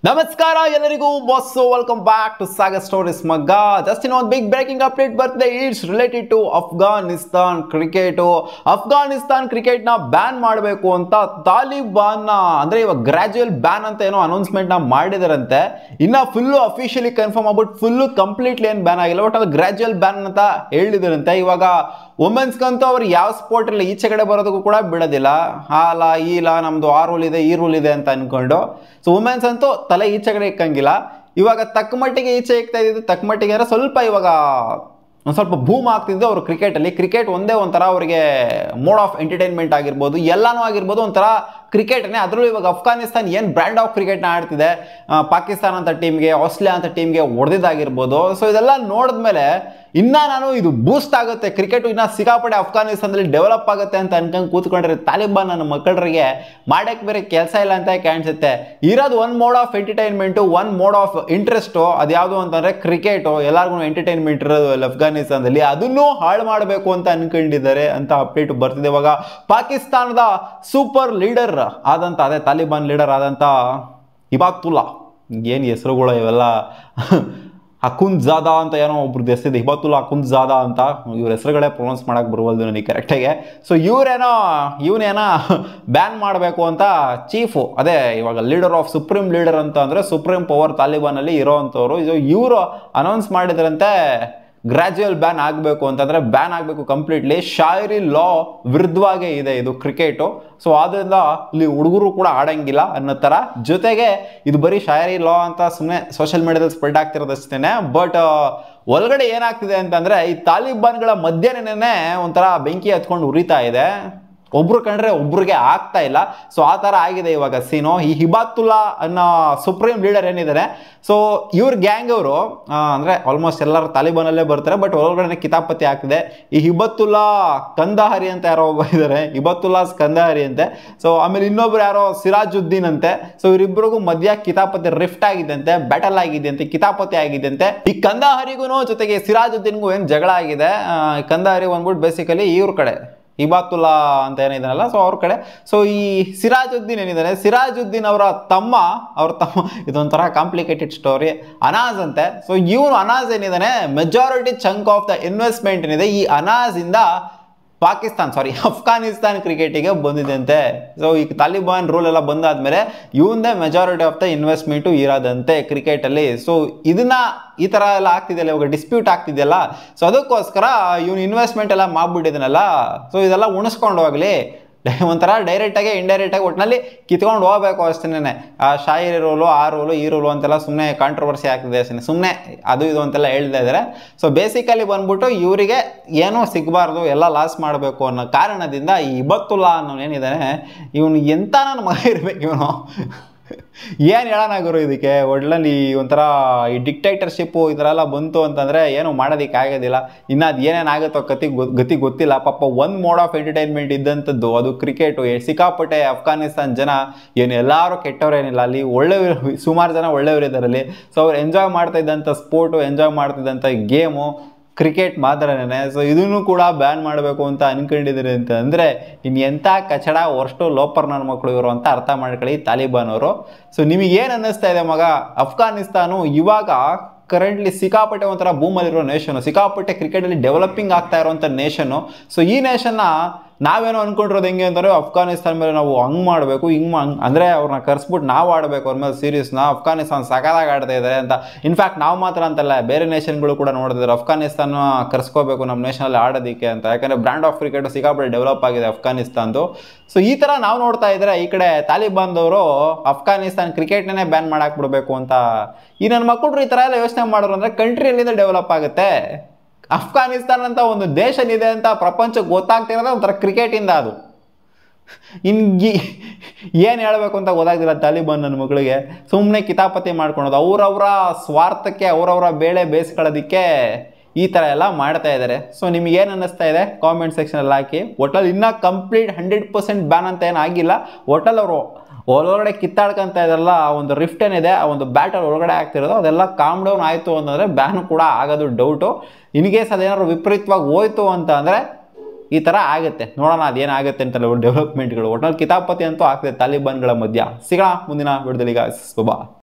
ನಮಸ್ಕಾರ ಎಲ್ಲರಿಗೂ boss welcome back to Sagar stories ಮಗ್ಗ. ಜಸ್ಟ್ ಇನ್ ಒಂದು ಬಿಗ್ ಬ್ರೇಕಿಂಗ್ ಅಪ್ಡೇಟ್ ಬರ್ತಿದೆ. It's related to Afghanistan cricket. Afghanistan cricket ನ ಬ್ಯಾನ್ ಮಾಡಬೇಕು ಅಂತ ತಾಲಿಬಾನ್ ಅಂದ್ರೆ ಇವಾಗ ಗ್ರಾಜುಯಲ್ ಬ್ಯಾನ್ ಅಂತ ಏನೋ ಅನೌನ್ಸ್ಮೆಂಟ್ ನ ಮಾಡಿದಾರಂತೆ. ಇನ್ನ ಫುಲ್ ಅಫಿಷಿಯಲಿ ಕನ್ಫರ್ಮ್ ಆಗ್ಬಿಟ್ಟು ಫುಲ್ ಕಂಪ್ಲೀಟ್ಲಿ ಏನು ಬ್ಯಾನ್ ಆಗಿಲ್ಲ, ಬಟ್ ಅದು ಗ್ರಾಜುಯಲ್ ಬ್ಯಾನ್ ಅಂತ ಹೇಳಿದಾರಂತೆ. ಇವಾಗ ವುಮೆನ್ಸ್ಗಂತೂ ಅವ್ರು ಯಾವ ಸ್ಪೋರ್ಟ್ ಅಲ್ಲಿ ಈಚೆ ಕಡೆ ಬರೋದಕ್ಕೂ ಕೂಡ ಬಿಡೋದಿಲ್ಲ. ಹಾಲ ಈಲ ನಮ್ದು ಆ ರೂಲ್ ಇದೆ ಈ ರೂಲ್ ಇದೆ ಅಂತ ಅನ್ಕೊಂಡು ಸೊ ವುಮೆನ್ಸ್ ಅಂತೂ ತಲೆ ಈಚೆ ಕಡೆ ಇಕ್ಕಂಗಿಲ್ಲ. ಇವಾಗ ತಕ್ಕ ಮಟ್ಟಿಗೆ ಈಚೆ ಇಕ್ತಾ ಇದ್ದಿದ್ದು ತಕ್ಕ ಮಟ್ಟಿಗೆ ಅಂದ್ರೆ ಸ್ವಲ್ಪ ಇವಾಗ ಒಂದು ಸ್ವಲ್ಪ ಬೂಮ್ ಆಗ್ತಿದ್ದು ಅವರು ಕ್ರಿಕೆಟಲ್ಲಿ. ಕ್ರಿಕೆಟ್ ಒಂದೇ ಒಂಥರ ಅವರಿಗೆ ಮೋಡ್ ಆಫ್ ಎಂಟರ್ಟೈನ್ಮೆಂಟ್ ಆಗಿರ್ಬೋದು, ಎಲ್ಲಾನು ಆಗಿರ್ಬೋದು, ಒಂಥರ ಕ್ರಿಕೆಟ್ನೇ. ಅದರಲ್ಲೂ ಇವಾಗ ಅಫ್ಘಾನಿಸ್ತಾನ್ ಏನು ಬ್ರ್ಯಾಂಡ್ ಆಫ್ ಕ್ರಿಕೆಟ್ನ ಆಡ್ತಿದೆ, ಪಾಕಿಸ್ತಾನ ಅಂತ ಟೀಮ್ಗೆ, ಆಸ್ಟ್ರೇಲಿಯಾ ಅಂತ ಟೀಮ್ಗೆ ಹೊಡೆದಿದ್ದಾಗಿರ್ಬೋದು. ಸೊ ಇದೆಲ್ಲ ನೋಡಿದ್ಮೇಲೆ ಇನ್ನ ನಾನು ಇದು ಬೂಸ್ಟ್ ಆಗುತ್ತೆ, ಕ್ರಿಕೆಟ್ ಇನ್ನ ಸಿಕ್ಕಾಪಟ್ಟೆ ಅಫ್ಘಾನಿಸ್ತಾನದಲ್ಲಿ ಡೆವಲಪ್ ಆಗುತ್ತೆ ಅಂತ ಅನ್ಕೊಂಡು ಕೂತ್ಕೊಂಡ್ರೆ ತಾಲಿಬಾನ್ ನನ್ನ ಮಕ್ಕಳಿಗೆ ಮಾಡಕ್ಕೆ ಬೇರೆ ಕೆಲಸ ಇಲ್ಲ ಅಂತ ಕಾಣಿಸುತ್ತೆ. ಇರೋದು one mode of entertainment, one mode of interest, ಅದ್ಯಾವುದು ಅಂತಂದ್ರೆ ಕ್ರಿಕೆಟು. ಎಲ್ಲರಿಗೂ ಎಂಟರ್ಟೈನ್ಮೆಂಟ್ ಇರೋದು ಅಫ್ಘಾನಿಸ್ತಾನದಲ್ಲಿ, ಅದನ್ನೂ ಹಾಳು ಮಾಡಬೇಕು ಅಂತ ಅನ್ಕೊಂಡಿದ್ದಾರೆ ಅಂತ ಅಪ್ಡೇಟ್ ಬರ್ತಿದೆ. ಇವಾಗ ಪಾಕಿಸ್ತಾನದ ಸೂಪರ್ ಲೀಡರ್ ಆದಂಥ ಅದೇ ತಾಲಿಬಾನ್ ಲೀಡರ್ ಆದಂಥ ಹಿಬಾತುಲ್ಲಾ, ಏನು ಹೆಸರುಗಳು ಇವೆಲ್ಲ, ಅಕುಂಜಾದಾ ಅಂತ ಏನೋ ಒಬ್ರದ್ದು ಹೆಸರಿದೆ, ಹಿಬಾತುಲ್ಲಾ ಅಕುಂಜಾದಾ ಅಂತ. ಇವ್ರ ಹೆಸರುಗಳೇ ಪ್ರೊನೌನ್ಸ್ ಮಾಡಕ್ಕೆ ಬರುವಲ್ದು ನನಗೆ ಕರೆಕ್ಟಾಗಿ. ಸೊ ಇವನೇನೋ ಬ್ಯಾನ್ ಮಾಡಬೇಕು ಅಂತ ಚೀಫು, ಅದೇ ಇವಾಗ ಲೀಡರ್ ಆಫ್ ಸುಪ್ರೀಂ ಲೀಡರ್ ಅಂತ ಅಂದರೆ ಸುಪ್ರೀಂ ಪವರ್ ತಾಲಿಬಾನಲ್ಲಿ ಇರೋ ಅಂಥವ್ರು, ಇವರು ಅನೌನ್ಸ್ ಮಾಡಿದ್ರಂತೆ ಗ್ರಾಜುಯಲ್ ಬ್ಯಾನ್ ಆಗಬೇಕು ಅಂತಂದರೆ ಬ್ಯಾನ್ ಆಗಬೇಕು ಕಂಪ್ಲೀಟ್ಲಿ. ಶಾಯರಿ ಲಾ ವಿರುದ್ಧವಾಗೇ ಇದೆ ಇದು ಕ್ರಿಕೆಟು. ಸೊ ಆದ್ದರಿಂದ ಇಲ್ಲಿ ಹುಡುಗರು ಕೂಡ ಆಡಂಗಿಲ್ಲ ಅನ್ನೋ ಥರ. ಜೊತೆಗೆ ಇದು ಬರೀ ಶಾಯರಿ ಲಾ ಅಂತ ಸುಮ್ಮನೆ ಸೋಷಿಯಲ್ ಮೀಡಿಯಾದಲ್ಲಿ ಸ್ಪ್ರೆಡ್ ಆಗ್ತಿರೋದಷ್ಟೇ. ಬಟ್ ಒಳಗಡೆ ಏನಾಗ್ತಿದೆ ಅಂತಂದರೆ ಈ ತಾಲಿಬಾನ್ಗಳ ಮಧ್ಯನೇ ಒಂಥರ ಬೆಂಕಿ ಹತ್ಕೊಂಡು ಉರಿತಾ ಇದೆ. ಒಬ್ರು ಕಂಡ್ರೆ ಒಬ್ರಿಗೆ ಆಗ್ತಾ ಇಲ್ಲ. ಸೊ ಆ ಥರ ಆಗಿದೆ ಇವಾಗ ಸೀನು. ಈ ಹಿಬಾತುಲ್ಲಾ ಅನ್ನೋ ಸುಪ್ರೀಂ ಲೀಡರ್ ಏನಿದ್ದಾರೆ, ಸೊ ಇವ್ರ ಗ್ಯಾಂಗ್ ಅವರು ಅಂದರೆ ಆಲ್ಮೋಸ್ಟ್ ಎಲ್ಲರೂ ತಾಲಿಬಾನಲ್ಲೇ ಬರ್ತಾರೆ, ಬಟ್ ಒಳಗಡೆ ಕಿತಾಪತಿ ಆಗ್ತಿದೆ. ಈ ಹಿಬಾತುಲ್ಲಾ ಕಂದಹಾರಿ ಅಂತ ಯಾರೋ ಒಬ್ಬ ಇದ್ದಾರೆ, ಹಿಬಾತುಲ್ಲಾಸ್ ಕಂದಹಾರಿ ಅಂತೆ. ಸೊ ಆಮೇಲೆ ಇನ್ನೊಬ್ರು ಯಾರೋ ಸಿರಾಜುದ್ದೀನ್ ಅಂತೆ. ಸೊ ಇವರಿಬ್ಬರಿಗೂ ಮಧ್ಯ ಕಿತಾಪತಿ ರಿಫ್ಟ್ ಆಗಿದ್ದಂತೆ, ಬ್ಯಾಟಲ್ ಆಗಿದೆ ಅಂತೆ, ಕಿತಾಪತಿ ಆಗಿದೆ ಅಂತೆ. ಈ ಕಂದಹಾರಿಗೂ ಜೊತೆಗೆ ಸಿರಾಜುದ್ದೀನ್ಗೂ ಏನು ಜಗಳ ಆಗಿದೆ. ಕಂದಹಾರಿ ಬಂದ್ಬಿಟ್ಟು ಬೇಸಿಕಲಿ ಇವ್ರ ಕಡೆ ಹಿಬಾತುಲ್ಲಾ ಅಂತ ಏನಿದಾನಲ್ಲ, ಸೊ ಅವ್ರ ಕಡೆ. ಸೊ ಈ ಸಿರಾಜುದ್ದೀನ್ ಏನಿದ್ದಾನೆ, ಸಿರಾಜುದ್ದೀನ್ ಅವರ ತಮ್ಮ ಇದೊಂಥರ ಕಾಂಪ್ಲಿಕೇಟೆಡ್ ಸ್ಟೋರಿ, ಅನಾಜ್ ಅಂತೆ. ಸೊ ಇವನು ಅನಾಜ್ ಏನಿದ್ದಾನೆ, majority chunk of the investment ಏನಿದೆ ಈ ಅನಾಜ್ ಇಂದ ಅಫ್ಘಾನಿಸ್ತಾನ್ ಕ್ರಿಕೆಟಿಗೆ ಬಂದಿದೆ. ಸೊ ಈ ತಾಲಿಬಾನ್ ರೂಲ್ ಎಲ್ಲ ಬಂದಾದ್ಮೇಲೆ ಇವಂದೇ ಮೆಜಾರಿಟಿ ಆಫ್ ದ ಇನ್ವೆಸ್ಟ್ಮೆಂಟು ಇರೋದಂತೆ ಕ್ರಿಕೆಟಲ್ಲಿ. ಸೊ ಇದನ್ನ ಈ ಥರ ಎಲ್ಲ ಆಗ್ತಿದೆಯಲ್ಲ, ಇವಾಗ ಡಿಸ್ಪ್ಯೂಟ್ ಆಗ್ತಿದೆಯಲ್ಲ, ಸೊ ಅದಕ್ಕೋಸ್ಕರ ಇವನು ಇನ್ವೆಸ್ಟ್ಮೆಂಟ್ ಎಲ್ಲ ಮಾಡ್ಬಿಟ್ಟಿದನಲ್ಲ, ಸೊ ಇದೆಲ್ಲ ಉಣಿಸ್ಕೊಂಡು ಹೋಗ್ಲಿ, ಒಂಥರ ಡೈರೆಕ್ಟಾಗಿ ಇಂಡೈರೆಕ್ಟಾಗಿ ಒಟ್ಟಿನಲ್ಲಿ ಕಿತ್ಕೊಂಡು ಹೋಗ್ಬೇಕು ಅಷ್ಟೇನೆ. ಆ ಶಾಯರಿ ರೂಲು ಆ ರೂಲು ಈ ರೂಲು ಅಂತೆಲ್ಲ ಸುಮ್ಮನೆ ಕಾಂಟ್ರವರ್ಸಿ ಆಗ್ತಿದೆ ಅಷ್ಟೇ, ಸುಮ್ಮನೆ ಅದು ಇದು ಅಂತೆಲ್ಲ ಹೇಳ್ತಾ ಇದ್ದಾರೆ. ಸೊ ಬೇಸಿಕಲಿ ಬಂದ್ಬಿಟ್ಟು ಇವರಿಗೆ ಏನೂ ಸಿಗಬಾರ್ದು, ಎಲ್ಲ ಲಾಸ್ ಮಾಡಬೇಕು ಅನ್ನೋ ಕಾರಣದಿಂದ ಈ ಹಿಬಾತುಲ್ಲಾ ಅನ್ನೋ ಏನಿದ್ದಾನೆ ಇವನು ಎಂಥ ನನ್ನ ಮಗ ಇರಬೇಕು, ಇವನು ಏನು ಹೇಳೋಣಾಗಿರೋ ಇದಕ್ಕೆ. ಒಳ್ಳೆ ಒಂಥರ ಈ ಡಿಕ್ಟೇಟರ್ಶಿಪ್ಪು ಈ ಥರ ಎಲ್ಲ ಬಂತು ಅಂತಂದರೆ ಏನು ಮಾಡೋದಕ್ಕೆ ಆಗೋದಿಲ್ಲ. ಇನ್ನು ಅದು ಏನೇನಾಗುತ್ತೋ ಗತಿ ಗೊತ್ತಿಲ್ಲ. ಪಾಪ ಒಂದು ಮೋಡ್ ಆಫ್ ಎಂಟರ್ಟೈನ್ಮೆಂಟ್ ಇದ್ದಂಥದ್ದು ಅದು ಕ್ರಿಕೆಟು. ಸಿಕ್ಕಾಪಟ್ಟೆ ಅಫ್ಘಾನಿಸ್ತಾನ್ ಜನ ಏನು ಎಲ್ಲರೂ ಕೆಟ್ಟವರೇನಿಲ್ಲ, ಅಲ್ಲಿ ಸುಮಾರು ಜನ ಒಳ್ಳೆಯವರಿದ್ದಾರೆ ಅಲ್ಲಿ. ಸೊ ಅವ್ರು ಎಂಜಾಯ್ ಮಾಡ್ತಾ ಇದ್ದಂಥ ಸ್ಪೋರ್ಟು, ಎಂಜಾಯ್ ಮಾಡ್ತಿದ್ದಂಥ ಗೇಮು ಕ್ರಿಕೆಟ್ ಮಾತ್ರನೇ. ಸೊ ಇದನ್ನು ಕೂಡ ಬ್ಯಾನ್ ಮಾಡಬೇಕು ಅಂತ ಅನ್ಕೊಂಡಿದ್ದೀರಿ ಅಂತ ಅಂದರೆ ಇನ್ನು ಎಂಥ ಕಚಡ ವರ್ಷು ಲೋಪರ್ ನನ್ನ ಮಕ್ಕಳು ಇವರು ಅಂತ ಅರ್ಥ ಮಾಡ್ಕೊಳ್ಳಿ ತಾಲಿಬಾನ್ ಅವರು. ಸೊ ನಿಮಗೇನು ಅನ್ನಿಸ್ತಾ ಇದೆ ಮಗ, ಅಫ್ಘಾನಿಸ್ತಾನು ಇವಾಗ ಕರೆಂಟ್ಲಿ ಸಿಕ್ಕಾಪಟ್ಟೆ ಒಂಥರ ಬೂಮಲ್ಲಿರೋ ನೇಷನು, ಸಿಕ್ಕಾಪಟ್ಟೆ ಕ್ರಿಕೆಟಲ್ಲಿ ಡೆವಲಪಿಂಗ್ ಆಗ್ತಾ ಇರೋವಂಥ ನೇಷನ್ನು. ಸೊ ಈ ನೇಷನ್ನ ನಾವೇನೋ ಅಂದ್ಕೊಂಡಿರೋದು ಹೆಂಗೆ ಅಂತಂದರೆ ಅಫ್ಘಾನಿಸ್ತಾನ ಮೇಲೆ ನಾವು ಹಂಗೆ ಮಾಡಬೇಕು ಅಂದರೆ ಅವ್ರನ್ನ ಕರೆಸ್ಬಿಟ್ಟು ನಾವು ಆಡಬೇಕು ಅವ್ರ ಮೇಲೆ ಸೀರೀಸ್ನ. ಅಫ್ಘಾನಿಸ್ತಾನ ಸಕಾಲಾಗಿ ಆಡ್ತಾ ಇದ್ದಾರೆ ಅಂತ. ಇನ್ಫ್ಯಾಕ್ಟ್ ನಾವು ಮಾತ್ರ ಅಂತಲ್ಲ, ಬೇರೆ ನೇಷನ್ಗಳು ಕೂಡ ನೋಡಿದ್ದಾರೆ ಅಫ್ಘಾನಿಸ್ತಾನ ಕರೆಸ್ಕೋಬೇಕು ನಮ್ಮ ನೇಷನಲ್ಲಿ ಆಡೋದಕ್ಕೆ ಅಂತ. ಯಾಕಂದರೆ ಬ್ರ್ಯಾಂಡ್ ಆಫ್ ಕ್ರಿಕೆಟ್ ಸಿಕ್ಕಾಪಟ್ಟೆ ಡೆವಲಪ್ ಆಗಿದೆ ಅಫ್ಘಾನಿಸ್ತಾನದು. ಸೊ ಈ ಥರ ನಾವು ನೋಡ್ತಾ ಇದ್ರೆ ಈ ಕಡೆ ತಾಲಿಬಾನ್ದವರು ಅಫ್ಘಾನಿಸ್ತಾನ ಕ್ರಿಕೆಟ್ನೇ ಬ್ಯಾನ್ ಮಾಡಾಕ್ಬಿಡ್ಬೇಕು ಅಂತ. ಈ ನನ್ನ ಮಕ್ಕಳು ಈ ಥರ ಎಲ್ಲ ಯೋಚನೆ ಮಾಡೋರು ಅಂದರೆ ಕಂಟ್ರಿಯಲ್ಲಿಂದ ಡೆವಲಪ್ ಆಗುತ್ತೆ. ಅಫ್ಘಾನಿಸ್ತಾನ ಅಂತ ಒಂದು ದೇಶನಿದೆ ಅಂತ ಪ್ರಪಂಚಕ್ಕೆ ಗೊತ್ತಾಗ್ತಿರೋದು ಒಂಥರ ಕ್ರಿಕೆಟಿಂದ. ಅದು ಇನ್ನು ಏನು ಹೇಳಬೇಕು ಅಂತ ಗೊತ್ತಾಗ್ತಿಲ್ಲ ತಾಲಿಬಾನ್ ನನ್ನ ಮಕ್ಕಳಿಗೆ. ಸುಮ್ಮನೆ ಕಿತಾಪತಿ ಮಾಡ್ಕೊಳೋದು, ಅವರವರ ಸ್ವಾರ್ಥಕ್ಕೆ ಅವರವರ ಬೇಳೆ ಬೇಯಿಸ್ಕೊಳ್ಳೋದಕ್ಕೆ ಈ ಥರ ಎಲ್ಲ ಮಾಡ್ತಾ ಇದ್ದಾರೆ. ಸೊ ನಿಮಗೇನು ಅನ್ನಿಸ್ತಾ ಇದೆ ಕಾಮೆಂಟ್ ಸೆಕ್ಷನಲ್ಲಿ ಹಾಕಿ. ಒಟ್ಟಲ್ಲಿ ಇನ್ನೂ ಕಂಪ್ಲೀಟ್ 100% ಬ್ಯಾನ್ ಅಂತ ಏನು ಆಗಿಲ್ಲ. ಒಟ್ಟಲ್ಲಿ ಅವರು ಒಳಗಡೆ ಕಿತ್ತಾಡ್ಕೊಂತ ಇದೆಲ್ಲ ಒಂದು ರಿಫ್ಟ್ ಏನಿದೆ, ಆ ಒಂದು ಬ್ಯಾಟಲ್ ಒಳಗಡೆ ಆಗ್ತಿರೋದು ಅದೆಲ್ಲ ಕಾಮ್ ಡೌನ್ ಆಯಿತು ಅಂತಂದರೆ ಬ್ಯಾನ್ ಕೂಡ ಆಗೋದು ಡೌಟು. ಇನ್ ಕೇಸ್ ಅದೇನಾದ್ರು ವಿಪರೀತವಾಗಿ ಹೋಯ್ತು ಅಂತ ಅಂದರೆ ಈ ಥರ ಆಗುತ್ತೆ. ನೋಡೋಣ ಅದೇನಾಗುತ್ತೆ ಅಂತಲ್ಲ ಡೆವಲಪ್ಮೆಂಟ್ಗಳು. ಒಟ್ನಲ್ಲಿ ಕಿತಾಪತಿ ಅಂತೂ ಆಗ್ತದೆ ತಾಲಿಬಾನ್ಗಳ ಮಧ್ಯ. ಸಿಗೋಣ ಮುಂದಿನ ವಿಡಿಯೋದಲ್ಲಿ ಗಾಯ್ಸ್. ಬಾ.